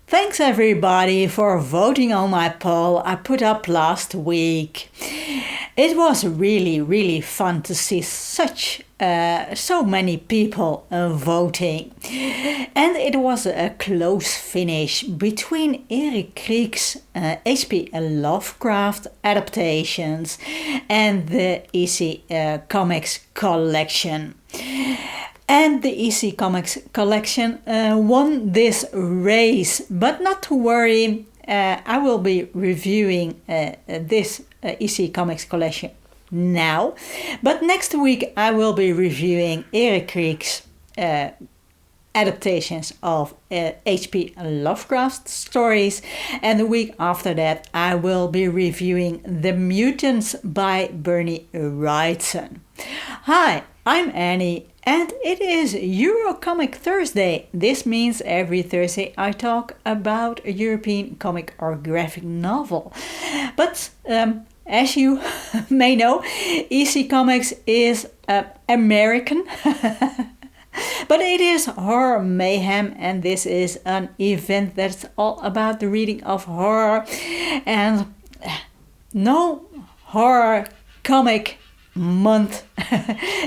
Thanks everybody for voting on my poll I put up last week. It was really fun to see so many people voting. And it was a close finish between Eric Krieg's H.P. Lovecraft adaptations and the EC Comics collection. And the EC Comics collection won this race, but not to worry, I will be reviewing this EC Comics collection now. But next week I will be reviewing Eric Krieg's adaptations of H.P. Lovecraft stories, and the week after that I will be reviewing The Mutants by Bernie Wrightson. Hi, I'm Annie. And it is Eurocomic Thursday. This means every Thursday I talk about a European comic or graphic novel. But as you may know, EC Comics is American. But it is Horror Mayhem, and this is an event that's all about the reading of horror. And no horror comic month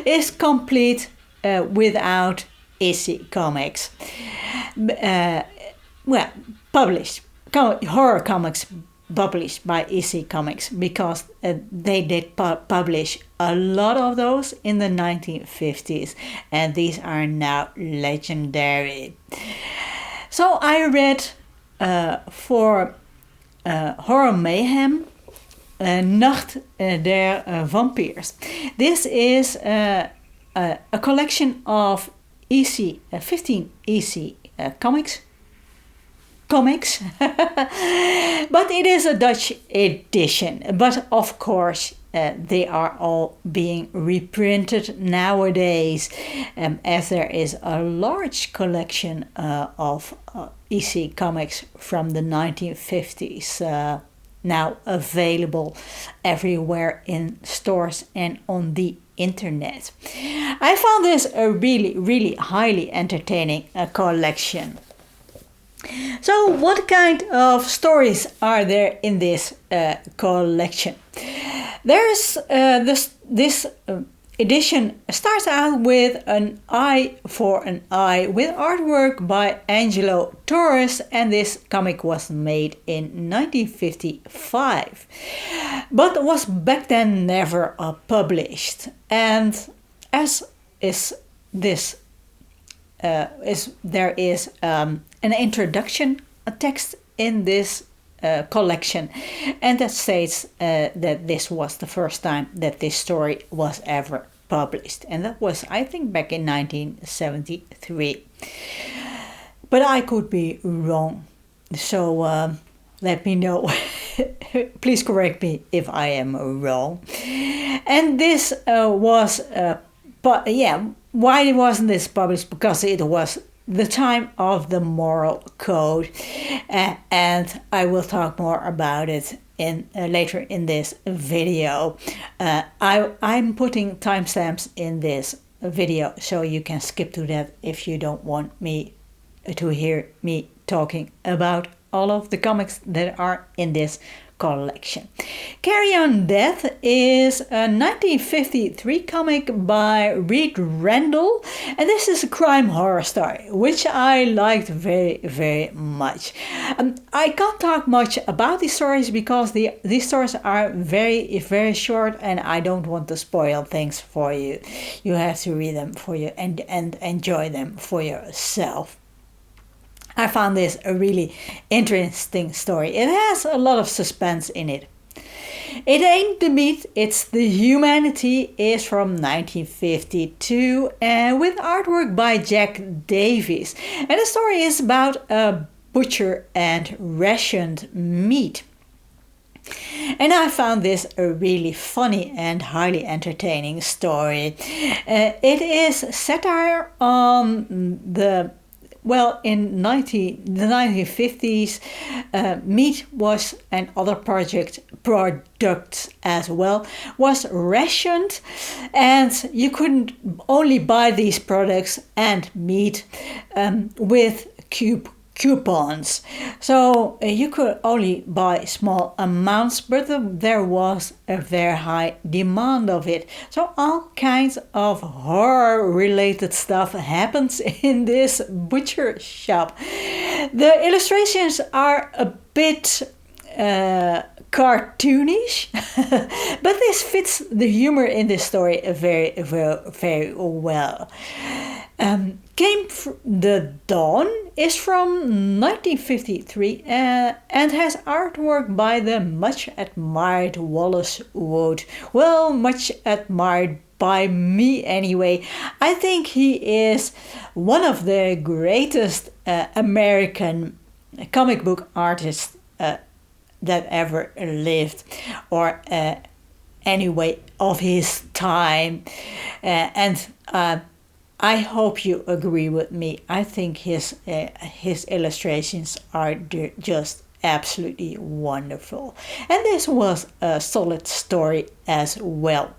is complete without EC Comics. Published. Horror comics published by EC Comics, because they did publish a lot of those in the 1950s, and these are now legendary. So I read for Horror Mayhem Nacht der Vampiers. This is a collection of 15 EC comics, but it is a Dutch edition. But of course, they are all being reprinted nowadays, as there is a large collection of EC comics from the 1950s now available everywhere in stores and on the internet. I found this a really highly entertaining collection. So what kind of stories are there in this collection? There's this edition starts out with An Eye for an Eye, with artwork by Angelo Torres, and this comic was made in 1955, but was back then never published. And as is this, there is an introduction, a text in this collection, and that states that this was the first time that this story was ever published, and that was, I think, back in 1973. But I could be wrong, so let me know. Please correct me if I am wrong. And this was, why wasn't this published? Because it was the time of the moral code, and I will talk more about it in later in this video. I'm putting timestamps in this video, so you can skip to that if you don't want me to hear me talking about all of the comics that are in this collection. Carry On Death is a 1953 comic by Reed Randall, and this is a crime horror story, which I liked very much. I can't talk much about these stories because these stories are very short, and I don't want to spoil things for you. You have to read them for you and enjoy them for yourself. I found this a really interesting story. It has a lot of suspense in it. It Ain't the Meat, It's the Humanity is from 1952, and with artwork by Jack Davies. And the story is about a butcher and rationed meat. And I found this a really funny and highly entertaining story. It is satire on in the 1950s, meat was, and other products as well, was rationed, and you couldn't only buy these products and meat with coupons. So you could only buy small amounts, but there was a very high demand of it. So all kinds of horror related stuff happens in this butcher shop. The illustrations are a bit cartoonish, but this fits the humor in this story very, very, very well. The Dawn is from 1953 and has artwork by the much admired Wallace Wood. Well, much admired by me anyway. I think he is one of the greatest American comic book artists that ever lived, or anyway of his time, and I hope you agree with me. I think his illustrations are just absolutely wonderful, and this was a solid story as well.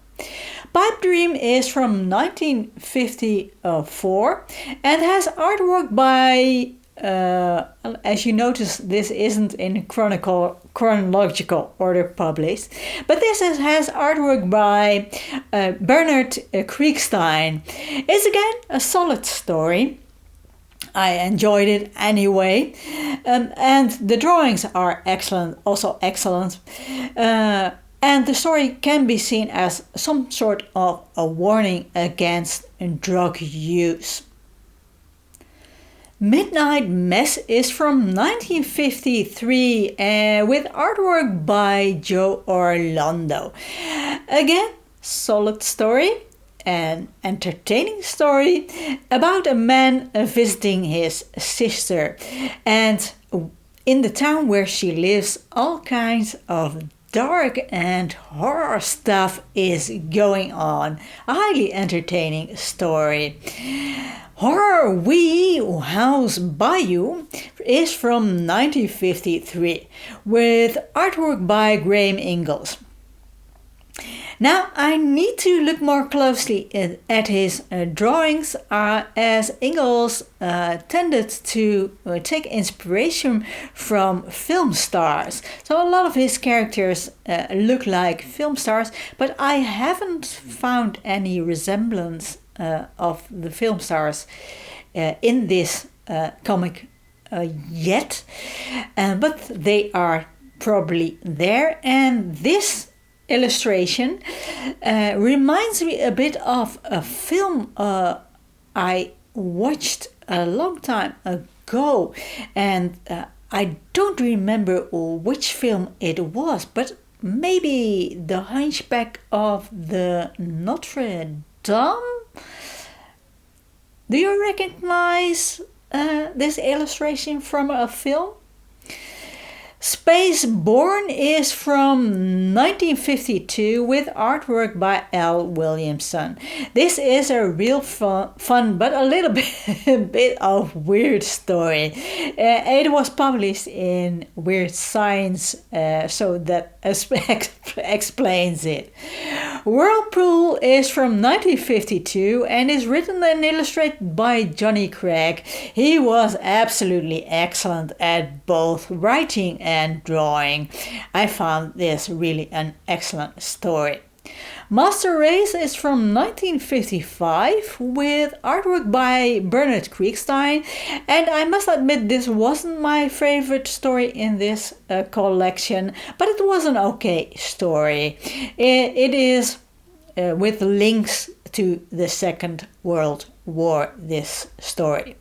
Pipe Dream is from 1954 and has artwork by as you notice, this isn't in chronological order published, but this has artwork by Bernard Kriegstein. It's again a solid story. I enjoyed it anyway, and the drawings are excellent, also excellent. And the story can be seen as some sort of a warning against drug use. Midnight Mess is from 1953 with artwork by Joe Orlando. Again, solid story, an entertaining story about a man visiting his sister. And in the town where she lives, all kinds of dark and horror stuff is going on. A highly entertaining story. Horror Wee House Bayou is from 1953 with artwork by Graham Ingalls. Now I need to look more closely at his drawings as Ingalls tended to take inspiration from film stars. So a lot of his characters look like film stars, but I haven't found any resemblance of the film stars in this comic yet, but they are probably there, and this illustration reminds me a bit of a film I watched a long time ago, and I don't remember which film it was, but maybe The Hunchback of the Notre Dame. Do you recognize this illustration from a film? Spaceborne is from 1952 with artwork by Al Williamson. This is a real fun but a little bit of weird story. It was published in Weird Science, so that explains it. Whirlpool is from 1952 and is written and illustrated by Johnny Craig. He was absolutely excellent at both writing and drawing. I found this really an excellent story. Master Race is from 1955 with artwork by Bernard Kriegstein, and I must admit this wasn't my favorite story in this collection, but it was an okay story. It is with links to the Second World War, this story.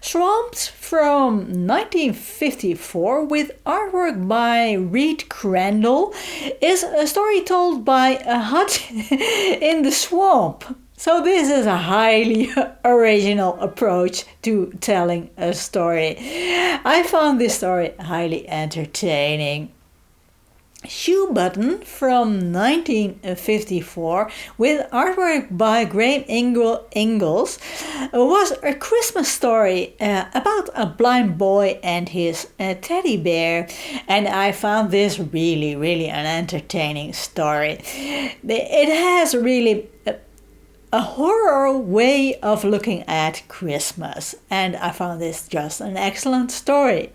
Swamped from 1954 with artwork by Reed Crandall is a story told by a hut in the swamp. So this is a highly original approach to telling a story. I found this story highly entertaining. Shoe Button from 1954 with artwork by Graham Ingalls was a Christmas story about a blind boy and his teddy bear, and I found this really an entertaining story. It has really a horror way of looking at Christmas, and I found this just an excellent story.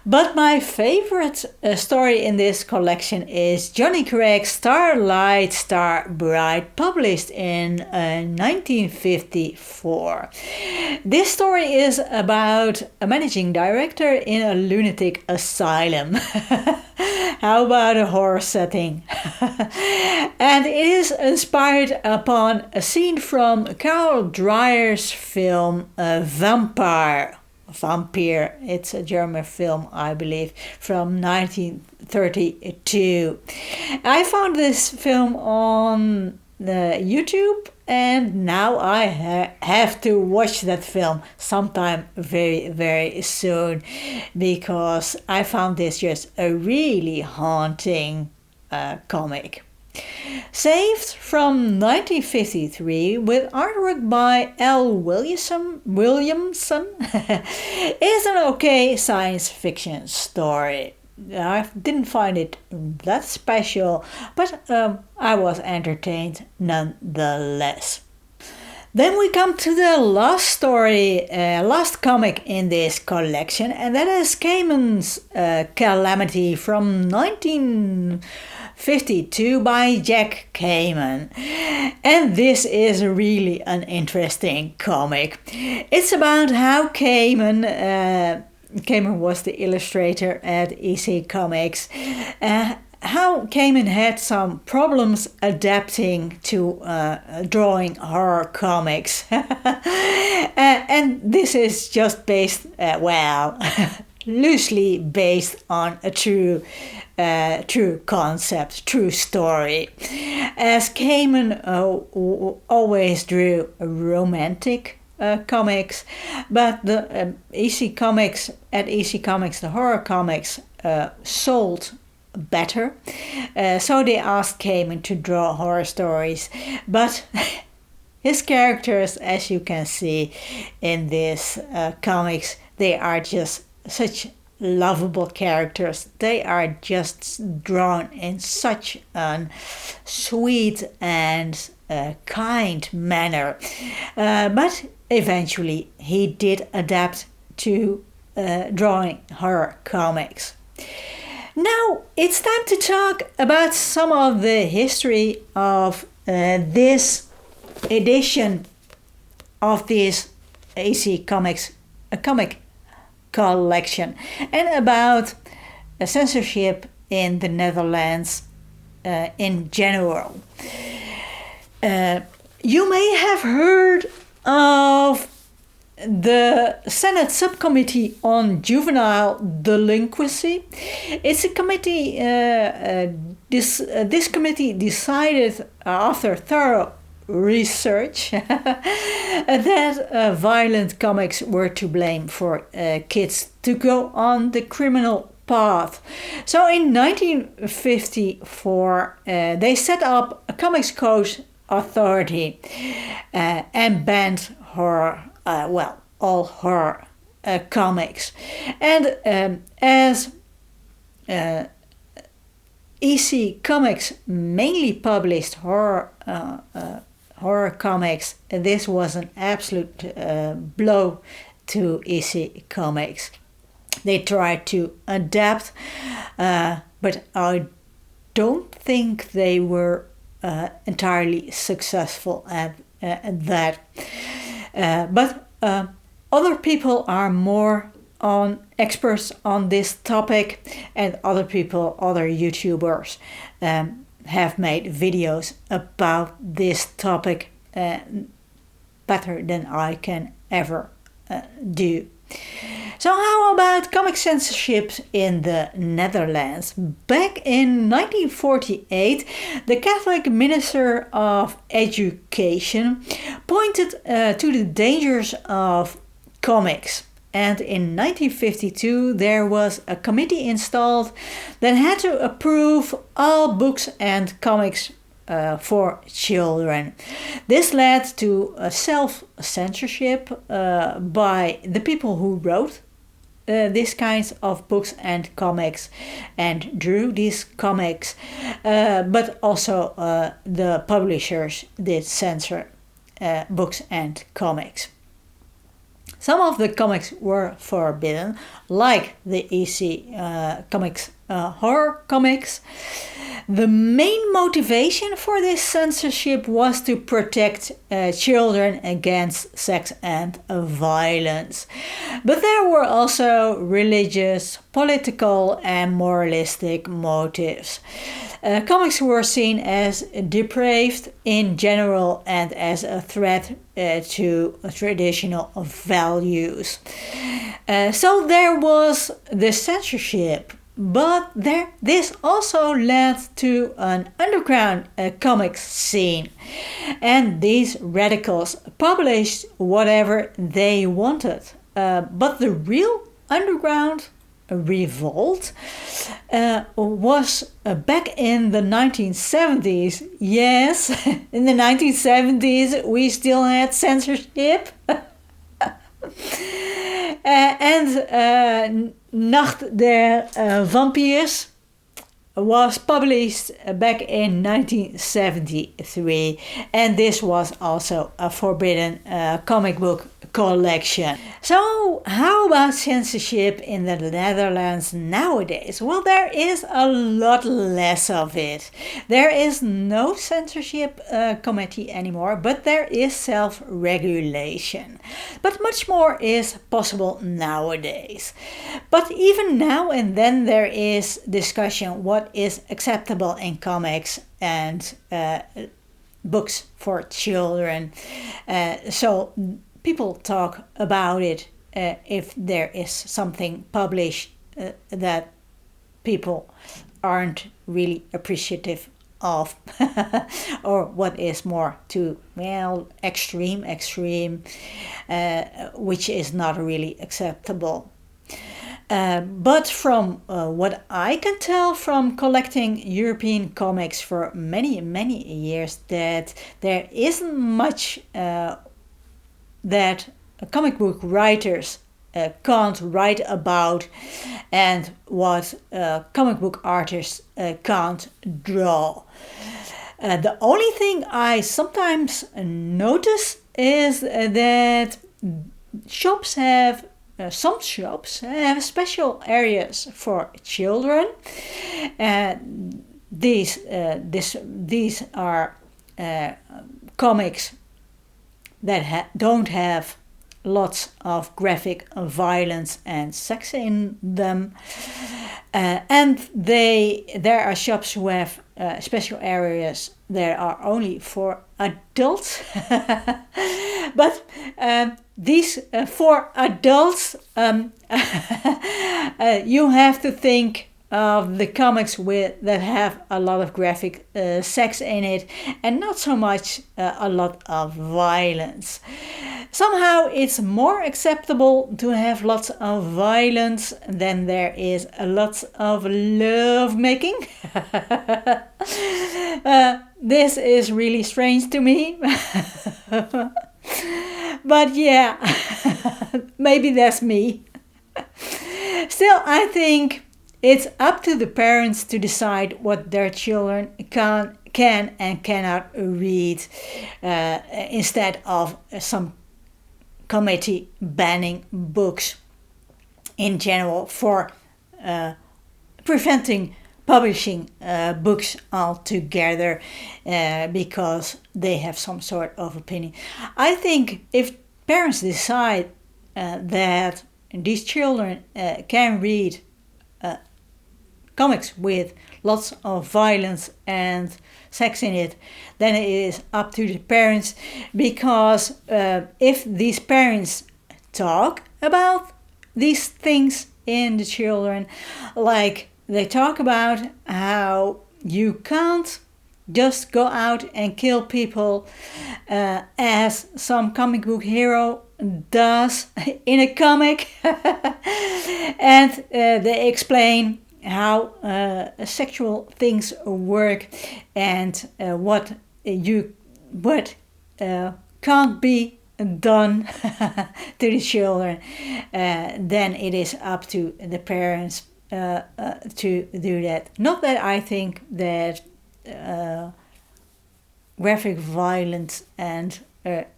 But my favorite story in this collection is Johnny Craig's Starlight Star Bride, published in 1954. This story is about a managing director in a lunatic asylum. How about a horror setting? And it is inspired upon a scene from Carl Dreyer's film Vampire. It's a German film, I believe, from 1932. I found this film on YouTube, and now I have to watch that film sometime very, very soon, because I found this just a really haunting comic. Saved from 1953 with artwork by L. Williamson is an okay science fiction story. I didn't find it that special, but I was entertained nonetheless. Then we come to the last story, last comic in this collection, and that is Cayman's Calamity from 1952 by Jack Cayman. And this is really an interesting comic. It's about how Cayman was the illustrator at EC Comics, how Cayman had some problems adapting to drawing horror comics. And this is just based, loosely based on a true concept, true story. As Cayman always drew romantic comics, but the EC Comics, the horror comics sold better, so they asked Cayman to draw horror stories, but his characters, as you can see in this comics, they are just such lovable characters. They are just drawn in such a sweet and kind manner, but eventually he did adapt to drawing horror comics. Now it's time to talk about some of the history of this edition of this EC Comics comic collection, and about censorship in the Netherlands in general. You may have heard of the Senate Subcommittee on Juvenile Delinquency. It's a committee, this committee decided after thorough research that violent comics were to blame for kids to go on the criminal path. So in 1954 they set up a Comics Code Authority and banned horror, all horror comics. And as EC Comics mainly published horror comics, this was an absolute blow to EC Comics. They tried to adapt, but I don't think they were entirely successful at that. But other people are more experts on this topic, and other YouTubers have made videos about this topic better than I can ever do. So how about comic censorship in the Netherlands? Back in 1948, the Catholic Minister of Education pointed to the dangers of comics. And in 1952, there was a committee installed that had to approve all books and comics for children. This led to a self-censorship by the people who wrote these kinds of books and comics and drew these comics, but also the publishers did censor books and comics. Some of the comics were forbidden, like the EC comics, horror comics. The main motivation for this censorship was to protect children against sex and violence. But there were also religious, political, and moralistic motives. Comics were seen as depraved in general and as a threat to traditional values. So there was the censorship. But this also led to an underground comics scene, and these radicals published whatever they wanted. But the real underground revolt was back in the 1970s. Yes, in the 1970s we still had censorship. And Nacht der Vampires was published back in 1973, and this was also a forbidden comic book collection. So how about censorship in the Netherlands nowadays? Well, there is a lot less of it. There is no censorship committee anymore, but there is self-regulation. But much more is possible nowadays. But even now and then there is discussion what is acceptable in comics and books for children. So people talk about it if there is something published that people aren't really appreciative of, or what is more too extreme, which is not really acceptable. But from what I can tell from collecting European comics for many years, that there isn't much that comic book writers can't write about, and what comic book artists can't draw. The only thing I sometimes notice is that some shops have special areas for children. These are comics that don't have lots of graphic violence and sex in them, and there are shops who have special areas that are only for adults. But these for adults, you have to think of the comics that have a lot of graphic sex in it, and not so much a lot of violence. Somehow it's more acceptable to have lots of violence than there is a lot of love making. This is really strange to me. But yeah, maybe that's me. Still, I think it's up to the parents to decide what their children can and cannot read, instead of some committee banning books in general for preventing publishing books altogether because they have some sort of opinion. I think if parents decide that these children can read comics with lots of violence and sex in it, then it is up to the parents, because if these parents talk about these things in the children, like they talk about how you can't just go out and kill people as some comic book hero does in a comic, and they explain how sexual things work and what can't be done to the children, then it is up to the parents to do that. Not that I think that graphic violence and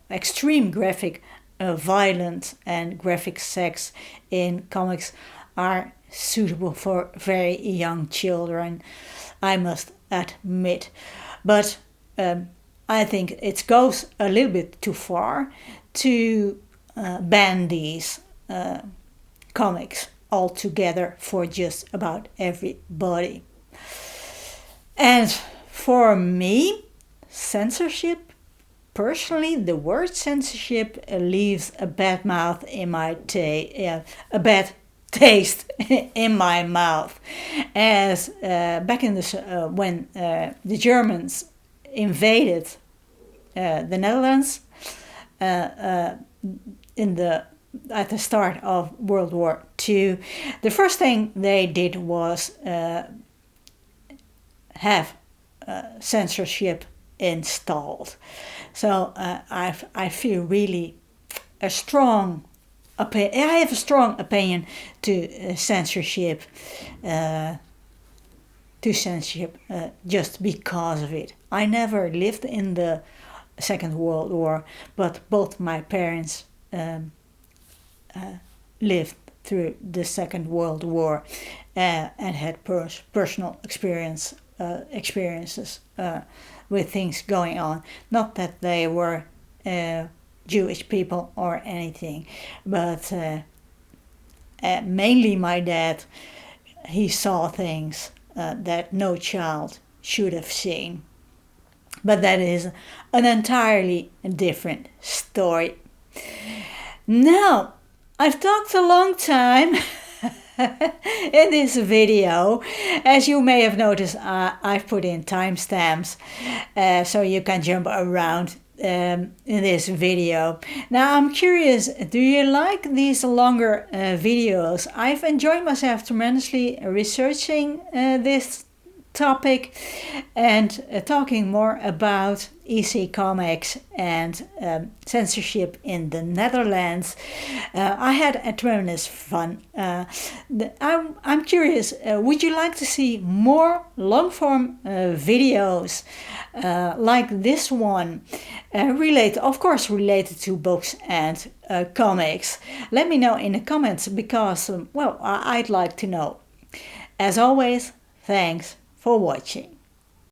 extreme graphic violence and graphic sex in comics are suitable for very young children, I must admit. But I think it goes a little bit too far to ban these comics altogether for just about everybody. And for me, censorship, personally, the word censorship leaves a bad mouth in my a bad taste in my mouth, as back in the when the Germans invaded the Netherlands at the start of World War II. The first thing they did was have censorship installed. So I feel really a strong opinion. I have a strong opinion to censorship. Just because of it. I never lived in the Second World War, but both my parents lived through the Second World War and had personal experiences with things going on. Not that they were Jewish people or anything, but mainly my dad. He saw things that no child should have seen. But that is an entirely different story. Now, I've talked a long time in this video. As you may have noticed, I've put in timestamps so you can jump around in this video. Now I'm curious, do you like these longer videos? I've enjoyed myself tremendously researching this topic and talking more about EC Comics and censorship in the Netherlands. I had a tremendous fun. I'm curious, would you like to see more long-form videos like this one, related to books and comics? Let me know in the comments because, well, I'd like to know. As always, thanks for watching.